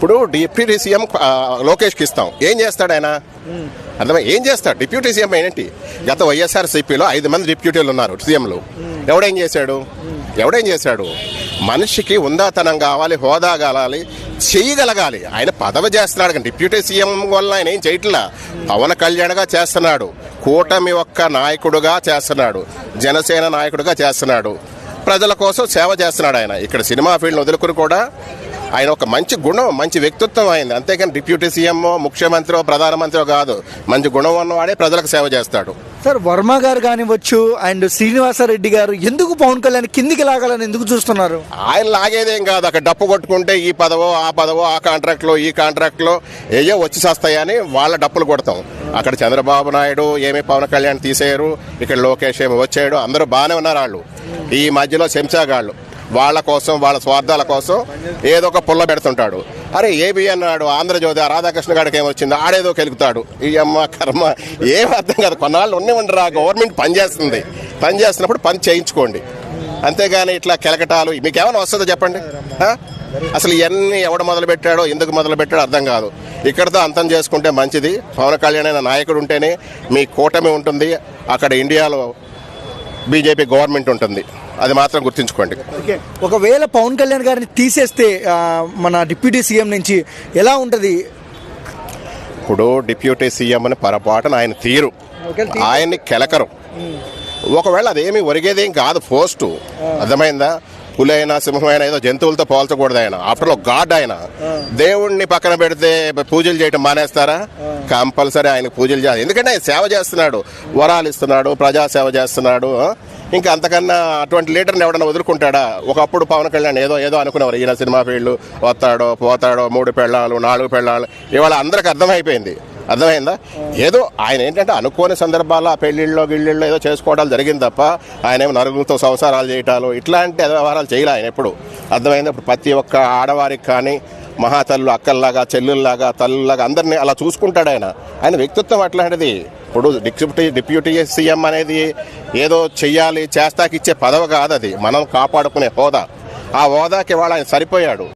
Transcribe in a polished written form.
ఇప్పుడు deputy CM లోకేష్కి ఇస్తాం, ఏం చేస్తాడు ఆయన? అర్థమై ఏం చేస్తాడు? డిప్యూటీ సీఎం ఏంటి? గత వైఎస్ఆర్సీపీలో 5 మంది డిప్యూటీలు ఉన్నారు సీఎంలు. ఎవడేం చేశాడు? మనిషికి ఉందాతనం కావాలి, హోదా కావాలి, చేయగలగాలి. ఆయన పదవి చేస్తున్నాడు కానీ డిప్యూటీ సీఎం వల్ల ఆయన ఏం చేయట్లా. పవన్ కళ్యాణ్గా చేస్తున్నాడు, కూటమి ఒక్క నాయకుడుగా చేస్తున్నాడు, జనసేన నాయకుడిగా చేస్తున్నాడు, ప్రజల కోసం సేవ చేస్తున్నాడు. ఆయన ఇక్కడ సినిమా ఫీల్డ్ని వదులుకుని కూడా ఆయన ఒక మంచి గుణం, మంచి వ్యక్తిత్వం అయింది. అంతేకాని డిప్యూటీ సీఎం ముఖ్యమంత్రి ప్రధానమంత్రి కాదు, మంచి గుణం ఉన్నవాడే ప్రజలకు సేవ చేస్తాడు. సార్, వర్మ గారు కానివచ్చు అండ్ శ్రీనివాసరెడ్డి గారు ఎందుకు పవన్ కళ్యాణ్ కిందికి లాగాలని ఎందుకు చూస్తున్నారు? ఆయన లాగేదేం కాదు, అక్కడ డప్పు కొట్టుకుంటే ఈ పదవో ఆ కాంట్రాక్ట్లో ఈ కాంట్రాక్ట్లో ఏయో వచ్చి చేస్తాయని వాళ్ళ డప్పులు కొడతాం. అక్కడ చంద్రబాబు నాయుడు ఏమీ పవన్ కళ్యాణ్ తీసేయరు, ఇక్కడ లోకేష్ ఏమి వచ్చాడు, అందరూ బాగానే ఉన్నారు. వాళ్ళు ఈ మధ్యలో చెంచాగాళ్ళు వాళ్ళ కోసం, వాళ్ళ స్వార్థాల కోసం ఏదో ఒక పుల్ల పెడుతుంటాడు. అరే ఏబి అన్నాడు, ఆంధ్రజ్యోతి రాధాకృష్ణ గారికి ఏమొచ్చింది, ఆడేదో కెలుగుతాడు. ఈ అమ్మ కర్మ ఏం అర్థం కాదు. కొన్నాళ్ళు ఉండరా, గవర్నమెంట్ పనిచేస్తున్నప్పుడు పని చేయించుకోండి, అంతేగాని ఇట్లా కెలకటాలు మీకేమైనా వస్తుందో చెప్పండి. అసలు ఇవన్నీ ఎవడు మొదలుపెట్టాడో, ఎందుకు మొదలుపెట్టాడో అర్థం కాదు. ఇక్కడితో అంతం చేసుకుంటే మంచిది. పవన్ కళ్యాణ్ అయిన నాయకుడు ఉంటేనే మీ కూటమి ఉంటుంది, అక్కడ ఇండియాలో బీజేపీ గవర్నమెంట్ ఉంటుంది. అది మాత్రం గుర్తుంచుకోండి. ఒకవేళ పవన్ కళ్యాణ్ గారిని తీసేస్తే మన డిప్యూటీ సీఎం నుంచి ఎలా ఉంటుంది? ఇప్పుడు డిప్యూటీ సీఎం అని పొరపాటున ఆయన తీరు, ఆయన్ని కెలకరు. ఒకవేళ అదేమి ఒరిగేదేం కాదు పోస్టు, అర్థమైందా? పులైనా సింహమైనా ఏదో జంతువులతో పోల్చకూడదు. ఆయన ఆఫ్టర్ ఆల్ గాడ్. ఆయన దేవుణ్ణి పక్కన పెడితే పూజలు చేయటం మానేస్తారా? కంపల్సరీ ఆయనకు పూజలు చేయాలి. ఎందుకంటే ఆయన సేవ చేస్తున్నాడు, వరాలు ఇస్తున్నాడు, ప్రజాసేవ చేస్తున్నాడు. ఇంకా అంతకన్నా అటువంటి లీడర్ని ఎవడన్నా వదులుకుంటాడా? ఒకప్పుడు పవన్ కళ్యాణ్ ఏదో అనుకునేవారు, ఈయన సినిమా ఫీల్డ్ వస్తాడో పోతాడో, 3 పెళ్ళాలు 4 పెళ్ళాలు. ఇవాళ అందరికి అర్థమైందా? ఏదో ఆయన ఏంటంటే అనుకోని సందర్భాల్లో ఆ పెళ్లిళ్ళలో గిళ్ళిళ్ళలో ఏదో చేసుకోవడాలు జరిగింది తప్ప ఆయన ఏమో నలుగురితో సంసారాలు చేయటాలు ఇట్లాంటి వ్యవహారాలు చేయలే ఆయన ఎప్పుడు. అర్థమైంది? ఇప్పుడు ప్రతి ఒక్క ఆడవారికి కానీ మహాతల్లు, అక్కల్లాగా, చెల్లెల్లాగా, తల్లులాగా అందరినీ అలా చూసుకుంటాడు ఆయన వ్యక్తిత్వం అట్లాంటిది. ఇప్పుడు డిప్యూటీ సీఎం అనేది ఏదో చెయ్యాలి చేస్తాకిచ్చే పదవి కాదు, అది మనం కాపాడుకునే హోదా. ఆ హోదాకి వాళ్ళు ఆయన సరిపోయాడు.